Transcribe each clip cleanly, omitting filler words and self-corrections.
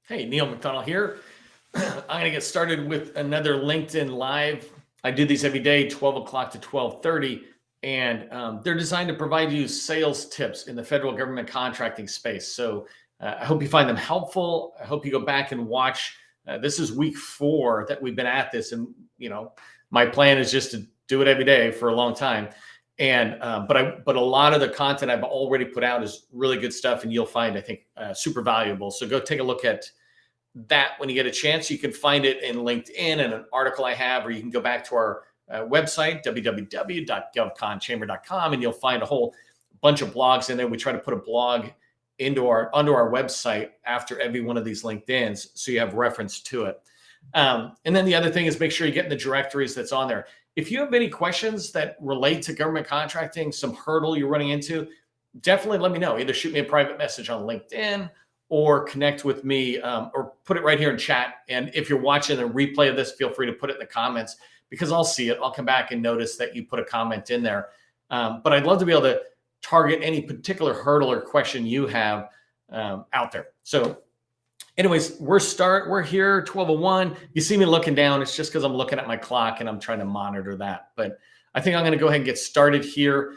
Hey, Neil McDonnell here. I'm going to get started with another LinkedIn Live. I do these every day, 12 o'clock to 12:30, and they're designed to provide you sales tips in the federal government contracting space. So I hope you find them helpful. I hope you go back and watch. This is week 4 that we've been at this, and my plan is just to do it every day for a long time. And but a lot of the content I've already put out is really good stuff, and you'll find, I think, super valuable. So go take a look at that when you get a chance. You can find it in LinkedIn and an article I have, or you can go back to our website, www.govconchamber.com, and you'll find a whole bunch of blogs in there. We try to put a blog onto our website after every one of these LinkedIns, so you have reference to it. And then the other thing is make sure you get in the directories that's on there. If you have any questions that relate to government contracting, some hurdle you're running into, definitely let me know. Either shoot me a private message on LinkedIn or connect with me, or put it right here in chat. And if you're watching a replay of this, feel free to put it in the comments, because I'll see it. I'll come back and notice that you put a comment in there. But I'd love to be able to target any particular hurdle or question you have out there. So anyways, we're here, 12:01. You see me looking down. It's just because I'm looking at my clock and I'm trying to monitor that. But I think I'm going to go ahead and get started here.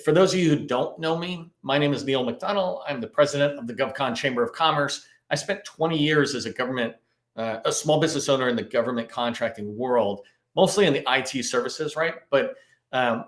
For those of you who don't know me, my name is Neil McDonnell. I'm the president of the GovCon Chamber of Commerce. I spent 20 years as a small business owner in the government contracting world, mostly in the IT services, right? But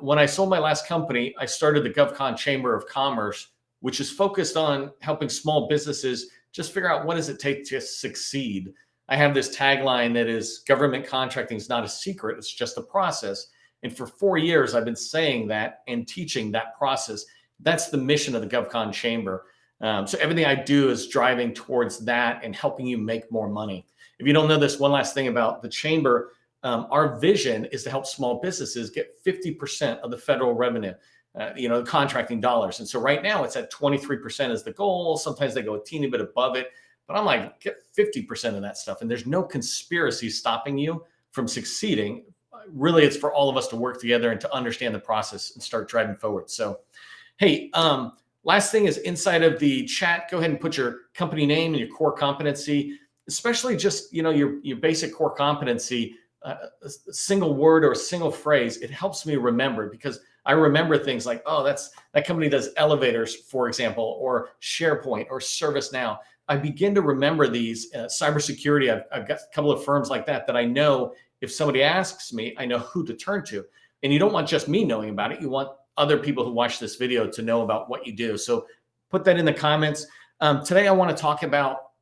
when I sold my last company, I started the GovCon Chamber of Commerce, which is focused on helping small businesses just figure out what does it take to succeed. I have this tagline that is, government contracting is not a secret, it's just a process. And for 4 years, I've been saying that and teaching that process. That's the mission of the GovCon Chamber. So everything I do is driving towards that and helping you make more money. If you don't know this, one last thing about the Chamber, our vision is to help small businesses get 50% of the federal revenue, the contracting dollars. And so right now it's at 23% is the goal. Sometimes they go a teeny bit above it, but I'm like, get 50% of that stuff. And there's no conspiracy stopping you from succeeding. Really, it's for all of us to work together and to understand the process and start driving forward. So, hey, last thing is inside of the chat, go ahead and put your company name and your core competency, especially just, your basic core competency, a single word or a single phrase. It helps me remember, because I remember things like, oh, that company does elevators, for example, or SharePoint or ServiceNow. I begin to remember these. Cybersecurity, I've got a couple of firms like that I know if somebody asks me, I know who to turn to. And you don't want just me knowing about it. You want other people who watch this video to know about what you do. So put that in the comments. Today, I want to talk about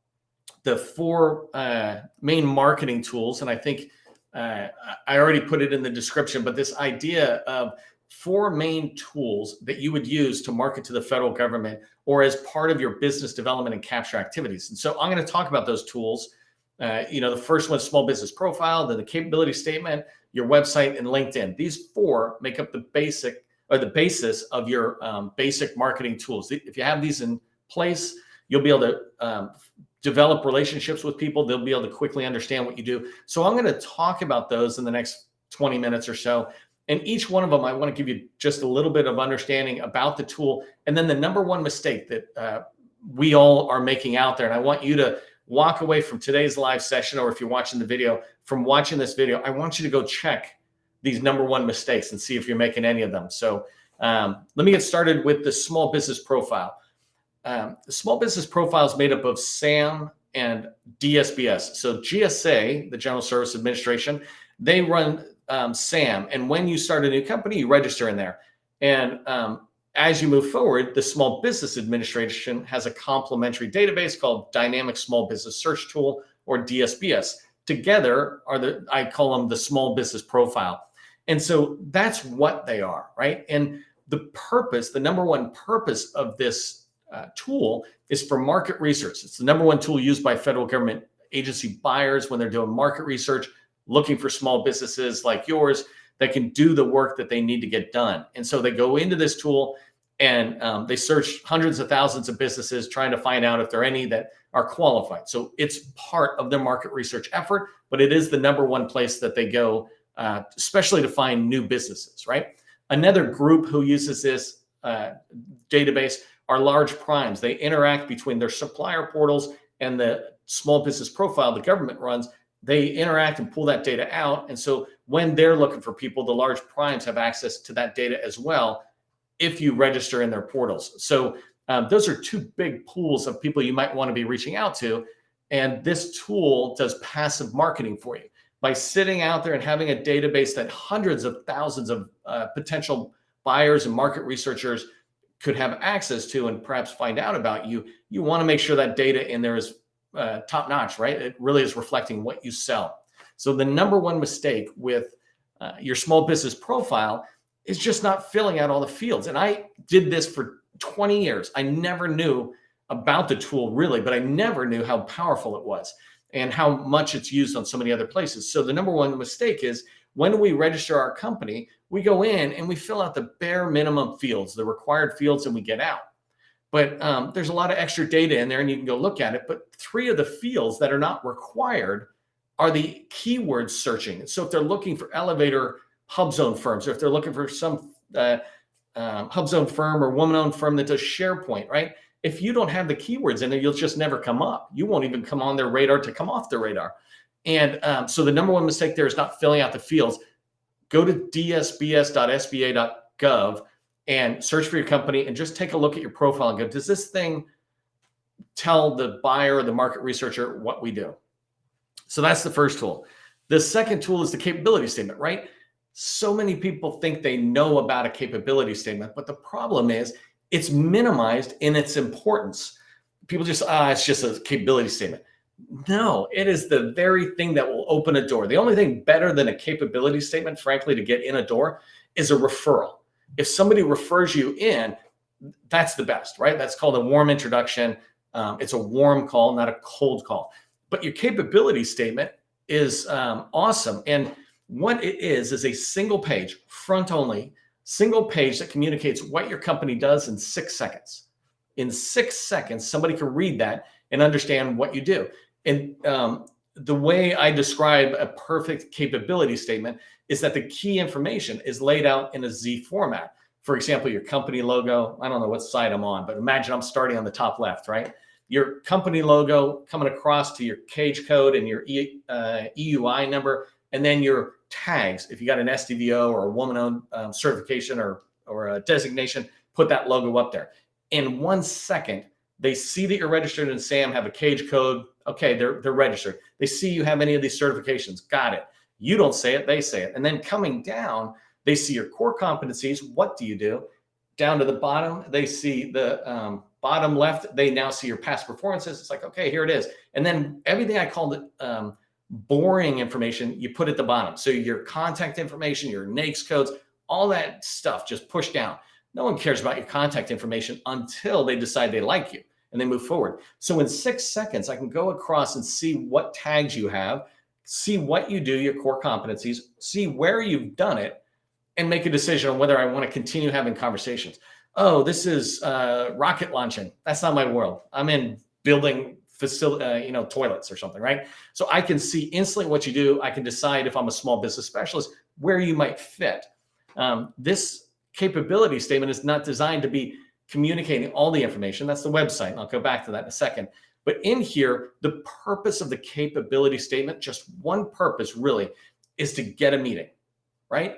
the 4 main marketing tools. And I think I already put it in the description, but this idea of 4 main tools that you would use to market to the federal government or as part of your business development and capture activities. And so I'm going to talk about those tools. The first one is small business profile, then the capability statement, your website, and LinkedIn. These 4 make up the basis of your basic marketing tools. If you have these in place, you'll be able to develop relationships with people. They'll be able to quickly understand what you do. So I'm going to talk about those in the next 20 minutes or so. And each one of them, I want to give you just a little bit of understanding about the tool. And then the number one mistake that we all are making out there, and I want you to walk away from today's live session, or if you're watching the video, from watching this video, I want you to go check these number 1 mistakes and see if you're making any of them. So let me get started with the small business profile. The small business profile is made up of SAM and DSBS. So GSA, the General Service Administration, they run SAM. And when you start a new company, you register in there. And as you move forward, the Small Business Administration has a complementary database called Dynamic Small Business Search Tool, or DSBS. Together I call them the small business profile. And so that's what they are, right? And the number one purpose of this tool is for market research. It's the number 1 tool used by federal government agency buyers when they're doing market research, looking for small businesses like yours that can do the work that they need to get done. And so they go into this tool and they search hundreds of thousands of businesses, trying to find out if there are any that are qualified. So it's part of their market research effort, but it is the number 1 place that they go, especially to find new businesses, right? Another group who uses this database are large primes. They interact between their supplier portals and the small business profile the government runs, they interact and pull that data out. And so when they're looking for people, the large primes have access to that data as well if you register in their portals. So those are two big pools of people you might want to be reaching out to. And this tool does passive marketing for you. By sitting out there and having a database that hundreds of thousands of potential buyers and market researchers could have access to and perhaps find out about you, you want to make sure that data in there is top notch, right? It really is reflecting what you sell. So the number one mistake with your small business profile is just not filling out all the fields. And I did this for 20 years. I never knew about the tool really, but I never knew how powerful it was and how much it's used on so many other places. So the number one mistake is when we register our company, we go in and we fill out the bare minimum fields, the required fields, and we get out. But there's a lot of extra data in there and you can go look at it. But 3 of the fields that are not required are the keyword searching. So if they're looking for elevator hub zone firms, or if they're looking for some hub zone firm or woman-owned firm that does SharePoint, right? If you don't have the keywords in there, you'll just never come up. You won't even come on their radar to come off their radar. And so the number one mistake there is not filling out the fields. Go to dsbs.sba.gov and search for your company and just take a look at your profile and go, does this thing tell the buyer or the market researcher what we do? So that's the first tool. The second tool is the capability statement, right? So many people think they know about a capability statement, but the problem is it's minimized in its importance. People just, it's just a capability statement. No, it is the very thing that will open a door. The only thing better than a capability statement, frankly, to get in a door is a referral. If somebody refers you in, that's the best, right? That's called a warm introduction. It's a warm call, not a cold call. But your capability statement is awesome. And what it is a single page, front only, single page that communicates what your company does in 6 seconds. In 6 seconds, somebody can read that and understand what you do. And the way I describe a perfect capability statement is that the key information is laid out in a Z format. For example, your company logo, I don't know what side I'm on, but imagine I'm starting on the top left, right? Your company logo coming across to your cage code and your EUI number, and then your tags. If you got an SDVO or a woman-owned certification or a designation, put that logo up there. In 1 second, they see that you're registered in SAM, have a cage code. Okay, they're registered. They see you have any of these certifications. Got it. You don't say it, they say it. And then coming down, they see your core competencies. What do you do? Down to the bottom, they see the bottom left. They now see your past performances. It's like, okay, here it is. And then everything I called it boring information, you put at the bottom. So your contact information, your NAICS codes, all that stuff just push down. No one cares about your contact information until they decide they like you and they move forward. So in 6 seconds, I can go across and see what tags you have, see what you do, your core competencies, see where you've done it, and make a decision on whether I want to continue having conversations. Oh, this is rocket launching. That's not my world. I'm in building facility, toilets or something, right? So I can see instantly what you do. I can decide if I'm a small business specialist, where you might fit. This capability statement is not designed to be communicating all the information. That's the website, and I'll go back to that in a second. But in here, the purpose of the capability statement, just one purpose really, is to get a meeting, right?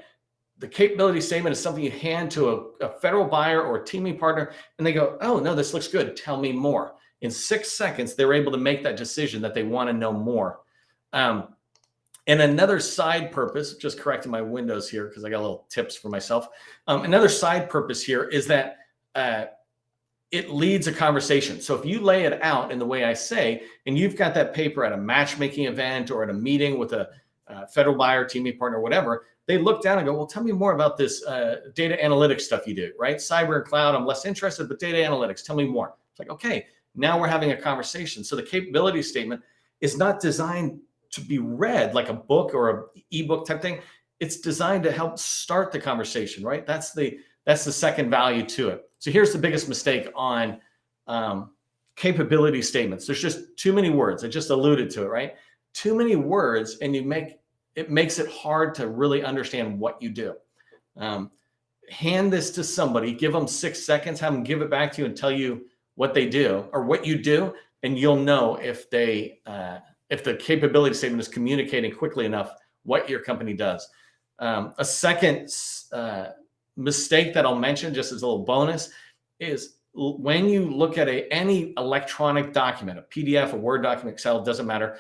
The capability statement is something you hand to a federal buyer or a teaming partner, and they go, oh, no, this looks good. Tell me more. In 6 seconds, they're able to make that decision that they want to know more. And another side purpose, just correcting my windows here because I got little tips for myself. Another side purpose here is that it leads a conversation. So if you lay it out in the way I say, and you've got that paper at a matchmaking event or at a meeting with a federal buyer, teaming partner, whatever, they look down and go, well, tell me more about this data analytics stuff you do, right? Cyber and cloud, I'm less interested, but data analytics, tell me more. It's like, okay, now we're having a conversation. So the capability statement is not designed to be read like a book or an ebook type thing. It's designed to help start the conversation, right? That's the second value to it. So here's the biggest mistake on capability statements. There's just too many words. I just alluded to it, right? Too many words, and it makes it hard to really understand what you do. Hand this to somebody, give them 6 seconds, have them give it back to you and tell you what they do or what you do. and you'll know if the capability statement is communicating quickly enough what your company does. A second mistake that I'll mention, just as a little bonus, is when you look at any electronic document, a PDF, a Word document, Excel, doesn't matter.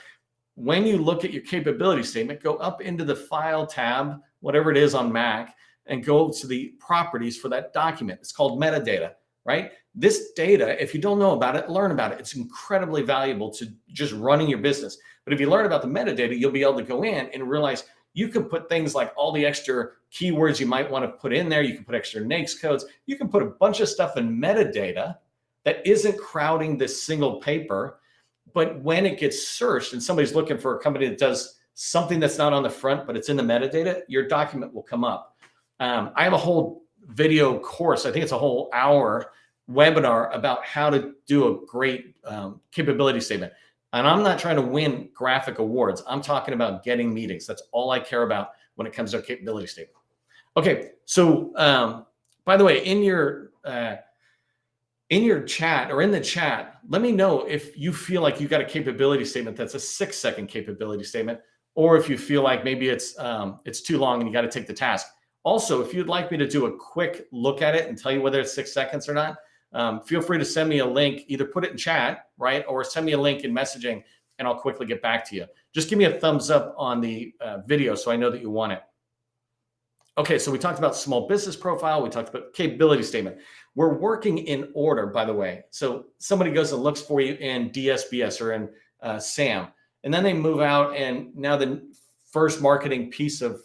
When you look at your capability statement, go up into the File tab, whatever it is on Mac, and go to the properties for that document. It's called metadata, right? This data, if you don't know about it, learn about it. It's incredibly valuable to just running your business. But if you learn about the metadata, you'll be able to go in and realize you can put things like all the extra keywords you might want to put in there. You can put extra NAICS codes. You can put a bunch of stuff in metadata that isn't crowding this single paper. But when it gets searched and somebody's looking for a company that does something that's not on the front, but it's in the metadata, your document will come up. I have a whole video course. I think it's a whole hour webinar about how to do a great capability statement. And I'm not trying to win graphic awards. I'm talking about getting meetings. That's all I care about when it comes to a capability statement. Okay, so by the way, in your chat or in the chat, let me know if you feel like you got a capability statement that's a 6-second capability statement, or if you feel like maybe it's too long and you got to take the task. Also, if you'd like me to do a quick look at it and tell you whether it's 6 seconds or not, feel free to send me a link, either put it in chat, right? Or send me a link in messaging and I'll quickly get back to you. Just give me a thumbs up on the video so I know that you want it. Okay, so we talked about small business profile. We talked about capability statement. We're working in order, by the way. So somebody goes and looks for you in DSBS or in SAM, and then they move out, and now the first marketing piece of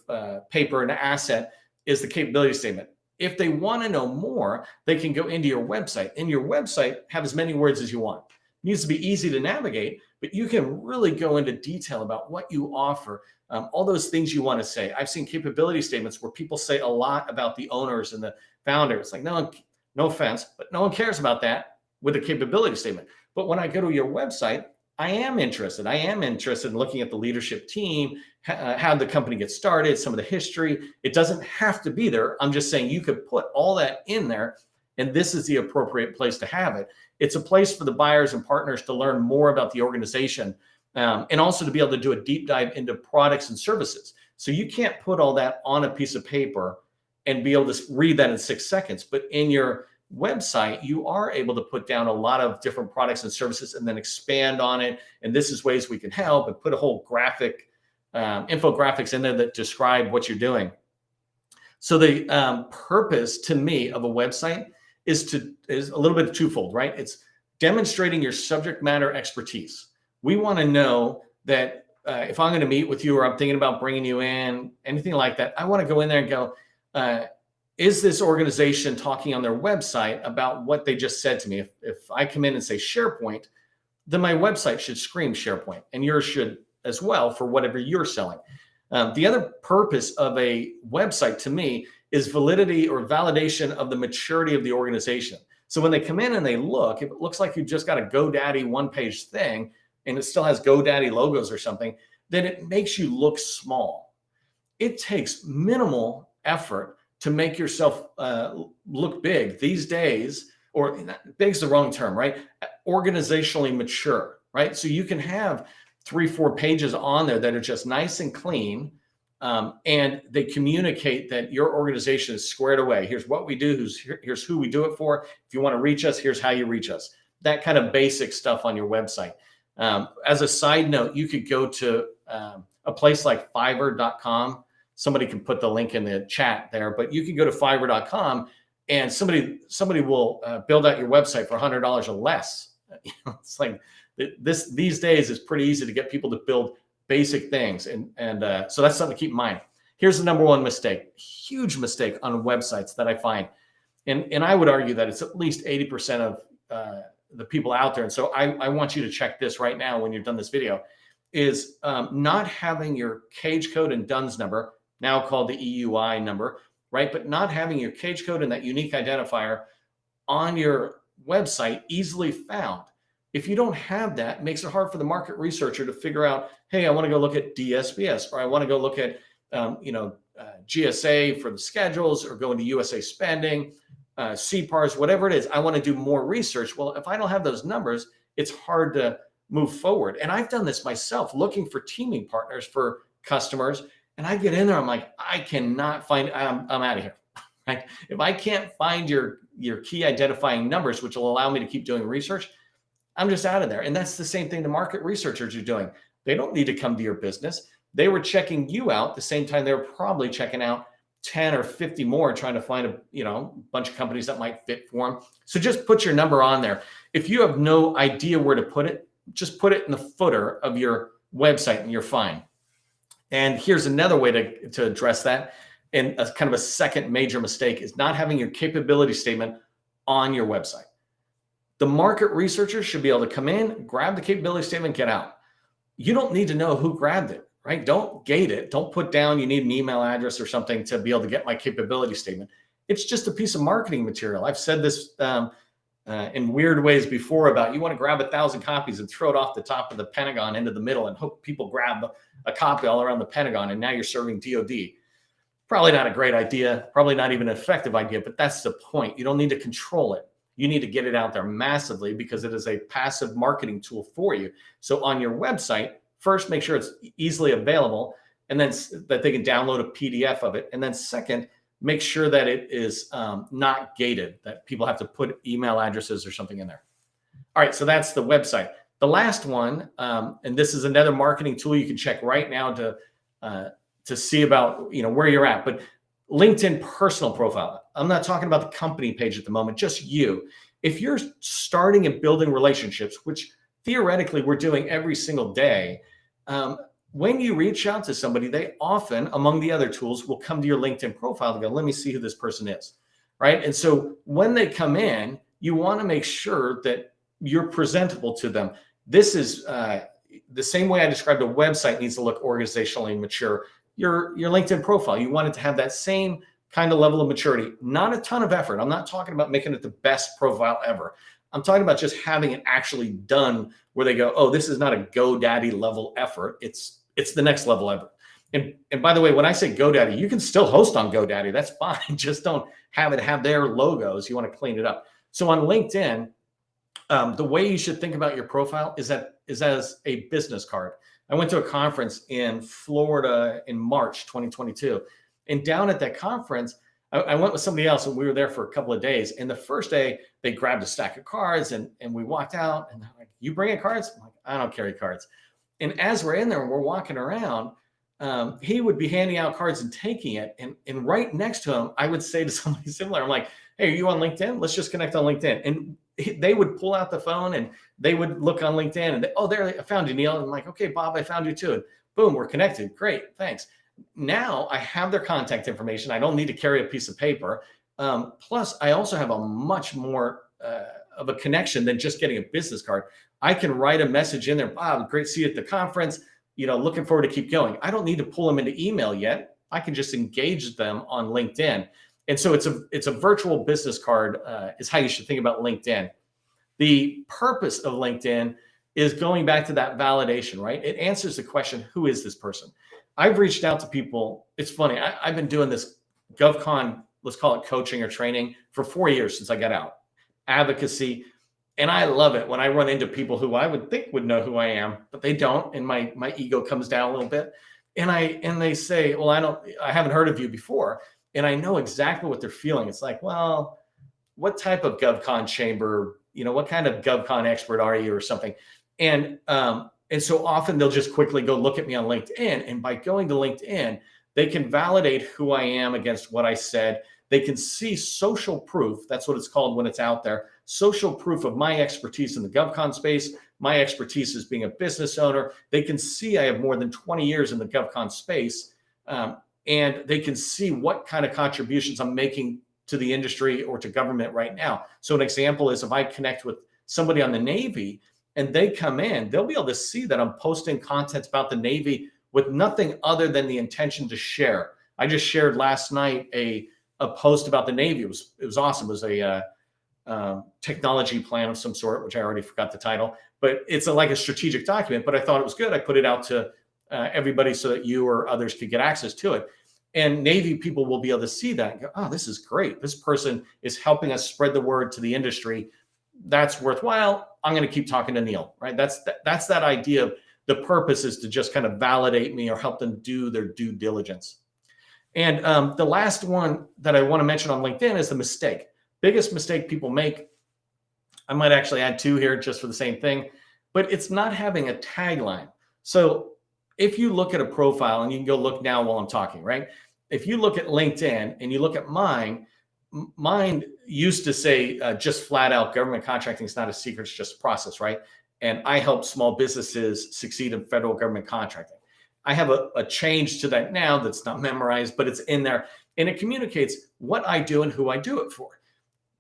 paper and asset is the capability statement. If they want to know more, they can go into your website. And your website have as many words as you want. It needs to be easy to navigate, but you can really go into detail about what you offer, all those things you want to say. I've seen capability statements where people say a lot about the owners and the founder. It's like, no offense, but no one cares about that with a capability statement. But when I go to your website, I am interested. I am interested in looking at the leadership team, how the company gets started, some of the history. It doesn't have to be there. I'm just saying you could put all that in there, and this is the appropriate place to have it. It's a place for the buyers and partners to learn more about the organization, and also to be able to do a deep dive into products and services. So you can't put all that on a piece of paper and be able to read that in 6 seconds. But in your website, you are able to put down a lot of different products and services and then expand on it. And this is ways we can help, and put a whole graphic infographics in there that describe what you're doing. So the purpose to me of a website is a little bit twofold, right? It's demonstrating your subject matter expertise. We want to know that if I'm going to meet with you, or I'm thinking about bringing you in, anything like that, I want to go in there and go, is this organization talking on their website about what they just said to me? If I come in and say SharePoint, then my website should scream SharePoint, and yours should as well for whatever you're selling. The other purpose of a website to me is validity or validation of the maturity of the organization. So when they come in and they look, if it looks like you've just got a GoDaddy one-page thing and it still has GoDaddy logos or something, then it makes you look small. It takes minimal effort to make yourself look big these days, or big is the wrong term, right? Organizationally mature, right? So you can have 3-4 pages on there that are just nice and clean, and they communicate that your organization is squared away. Here's what we do, here's who we do it for. If you want to reach us, here's how you reach us. That kind of basic stuff on your website. As a side note, you could go to a place like Fiverr.com. Somebody can put the link in the chat there, but you can go to Fiverr.com and somebody will build out your website for $100 or less. It's like these days it's pretty easy to get people to build basic things, and so that's something to keep in mind. Here's the number one mistake, huge mistake on websites that I find, and I would argue that it's at least 80% of the people out there. And so I want you to check this right now when you're done this video, is not having your cage code and DUNS number, now called the EUI number, right? But not having your cage code and that unique identifier on your website easily found. If you don't have that, it makes it hard for the market researcher to figure out, hey, I want to go look at DSBS, or I want to go look at GSA for the schedules, or go into USA spending, CPARS, whatever it is. I want to do more research. Well, if I don't have those numbers, it's hard to move forward. And I've done this myself, looking for teaming partners for customers. And I get in there, I'm like, I cannot find, I'm out of here. Right? If I can't find your key identifying numbers, which will allow me to keep doing research, I'm just out of there. And that's the same thing the market researchers are doing. They don't need to come to your business. They were checking you out the same time they were probably checking out 10 or 50 more, trying to find a bunch of companies that might fit for them. So just put your number on there. If you have no idea where to put it, just put it in the footer of your website and you're fine. And here's another way to address that. And a kind of a second major mistake is not having your capability statement on your website. The market researchers should be able to come in, grab the capability statement, get out. You don't need to know who grabbed it, right? Don't gate it. Don't put down you need an email address or something to be able to get my capability statement. It's just a piece of marketing material. I've said this in weird ways before about you want to grab 1,000 copies and throw it off the top of the Pentagon into the middle and hope people grab a copy all around the Pentagon, and now you're serving DOD. Probably not a great idea, probably not even an effective idea, but that's the point. You don't need to control it. You need to get it out there massively because it is a passive marketing tool for you. So on your website, first, make sure it's easily available, and then that they can download a PDF of it. And then second, make sure that it is not gated, that people have to put email addresses or something in there. All right, so that's the website. The last one, and this is another marketing tool you can check right now to see about where you're at, but LinkedIn personal profile. I'm not talking about the company page at the moment, just you. If you're starting and building relationships, which theoretically we're doing every single day, when you reach out to somebody, they often, among the other tools, will come to your LinkedIn profile and go, let me see who this person is, right? And so when they come in, you want to make sure that you're presentable to them. This is the same way I described a website needs to look organizationally mature. Your LinkedIn profile, you want it to have that same kind of level of maturity, not a ton of effort. I'm not talking about making it the best profile ever. I'm talking about just having it actually done where they go, oh, this is not a GoDaddy level effort. It's the next level ever. And by the way, when I say GoDaddy, you can still host on GoDaddy. That's fine. Just don't have it have their logos. You want to clean it up. So on LinkedIn, the way you should think about your profile is as a business card. I went to a conference in Florida in March 2022. And down at that conference, I went with somebody else, and we were there for a couple of days. And the first day, they grabbed a stack of cards, and we walked out. And they're like, you bringing cards? I'm like, I don't carry cards. And as we're in there and we're walking around, he would be handing out cards and taking it. And right next to him, I would say to somebody similar, I'm like, hey, are you on LinkedIn? Let's just connect on LinkedIn. And they would pull out the phone and they would look on LinkedIn and there, I found you, Neil. And I'm like, okay, Bob, I found you too. And boom, we're connected. Great, thanks. Now I have their contact information. I don't need to carry a piece of paper. Plus, I also have a much more of a connection than just getting a business card. I can write a message in there. Bob, great to see you at the conference. Looking forward to keep going. I don't need to pull them into email yet. I can just engage them on LinkedIn. And so it's a virtual business card is how you should think about LinkedIn. The purpose of LinkedIn is going back to that validation, right? It answers the question, who is this person? I've reached out to people. It's funny. I've been doing this GovCon, let's call it coaching or training, for 4 years since I got out. Advocacy. And I love it when I run into people who I would think would know who I am, but they don't. And my ego comes down a little bit. And they say, well, I haven't heard of you before. And I know exactly what they're feeling. It's like, well, what type of GovCon chamber, what kind of GovCon expert are you or something? And so often they'll just quickly go look at me on LinkedIn. And by going to LinkedIn, they can validate who I am against what I said. They can see social proof. That's what it's called when it's out there. Social proof of my expertise in the GovCon space, my expertise as being a business owner. They can see I have more than 20 years in the GovCon space. And they can see what kind of contributions I'm making to the industry or to government right now. So an example is if I connect with somebody on the Navy and they come in, they'll be able to see that I'm posting content about the Navy with nothing other than the intention to share. I just shared last night a post about the Navy. It was awesome. It was a technology plan of some sort, which I already forgot the title, but it's like a strategic document, but I thought it was good. I put it out to everybody so that you or others could get access to it. And Navy people will be able to see that and go, oh, this is great. This person is helping us spread the word to the industry that's worthwhile, I'm going to keep talking to Neil, right? That's that idea of the purpose is to just kind of validate me or help them do their due diligence. And the last one that I want to mention on LinkedIn is the mistake. Biggest mistake people make. I might actually add 2 here just for the same thing, but it's not having a tagline. So if you look at a profile, and you can go look now while I'm talking, right? If you look at LinkedIn and you look at mine used to say just flat out, government contracting is not a secret, it's just a process, right? And I help small businesses succeed in federal government contracting. I have a change to that now that's not memorized, but it's in there. And it communicates what I do and who I do it for.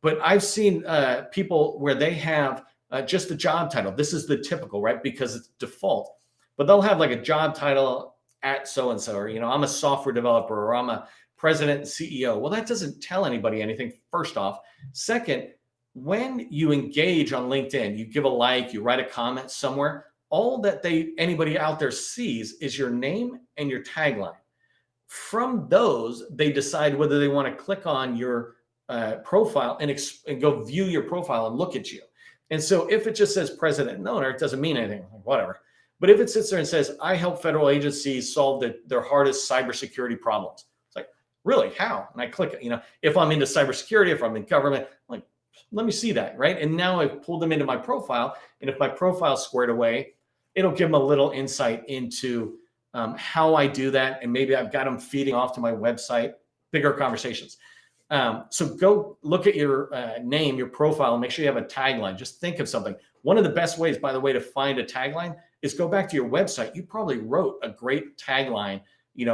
But I've seen people where they have just a job title. This is the typical, right? Because it's default. But they'll have like a job title at so-and-so, or, I'm a software developer, or I'm a president and CEO. Well, that doesn't tell anybody anything, first off. Second, when you engage on LinkedIn, you give a like, you write a comment somewhere, all that anybody out there sees is your name and your tagline. From those, they decide whether they want to click on your profile and go view your profile and look at you. And so if it just says president and owner, it doesn't mean anything, whatever. But if it sits there and says, I help federal agencies solve their hardest cybersecurity problems, it's like, really, how? And I click it. If I'm into cybersecurity, if I'm in government, I'm like, let me see that, right? And now I've pulled them into my profile. And if my profile's squared away, it'll give them a little insight into how I do that. And maybe I've got them feeding off to my website, bigger conversations. So go look at your name, your profile, and make sure you have a tagline. Just think of something. One of the best ways, by the way, to find a tagline is go back to your website. You probably wrote a great tagline,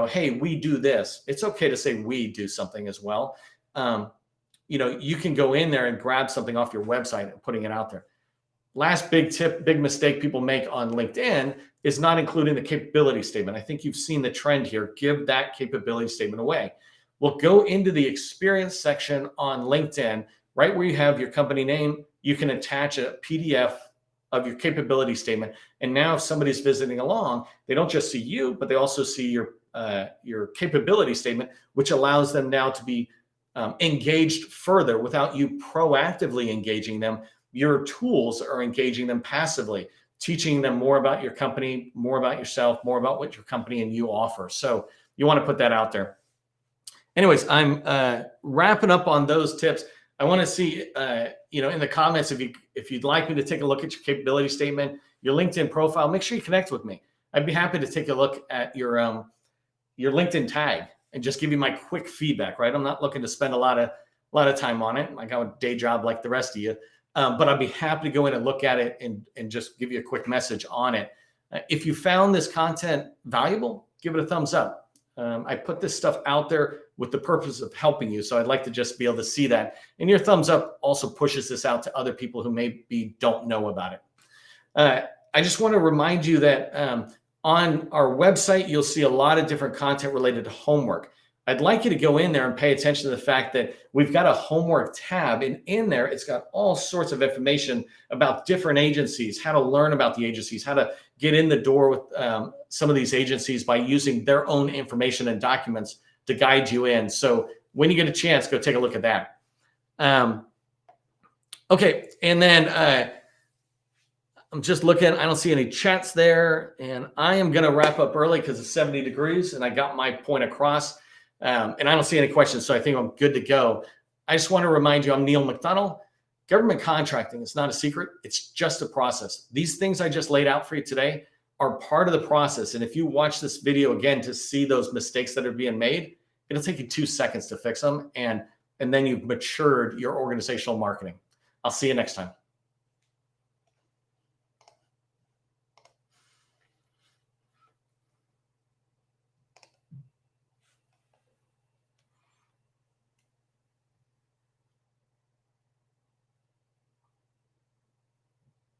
hey, we do this. It's okay to say we do something as well. You can go in there and grab something off your website and putting it out there. Last big tip, big mistake people make on LinkedIn is not including the capability statement. I think you've seen the trend here. Give that capability statement away. Well, go into the experience section on LinkedIn, right where you have your company name. You can attach a PDF of your capability statement. And now if somebody's visiting along, they don't just see you, but they also see your capability statement, which allows them now to be engaged further without you proactively engaging them. Your tools are engaging them passively, teaching them more about your company, more about yourself, more about what your company and you offer. So you want to put that out there. Anyways, I'm wrapping up on those tips. I want to see, in the comments, if you'd like me to take a look at your capability statement, your LinkedIn profile, make sure you connect with me. I'd be happy to take a look at your LinkedIn tag and just give you my quick feedback. Right, I'm not looking to spend a lot of time on it. I got a day job like the rest of you, but I'd be happy to go in and look at it and just give you a quick message on it. If you found this content valuable, give it a thumbs up. I put this stuff out there with the purpose of helping you. So I'd like to just be able to see that. And your thumbs up also pushes this out to other people who maybe don't know about it. I just want to remind you that on our website, you'll see a lot of different content related to homework. I'd like you to go in there and pay attention to the fact that we've got a homework tab, and in there, it's got all sorts of information about different agencies, how to learn about the agencies, how to get in the door with some of these agencies by using their own information and documents to guide you in. So when you get a chance, go take a look at that. Okay, and then I'm just looking, I don't see any chats there, and I am going to wrap up early because it's 70 degrees and I got my point across. And I don't see any questions, so I think I'm good to go. I just want to remind you, I'm Neil McDonnell. Government contracting is not a secret. It's just a process. These things I just laid out for you today are part of the process. And if you watch this video again to see those mistakes that are being made, it'll take you 2 seconds to fix them. And then you've matured your organizational marketing. I'll see you next time.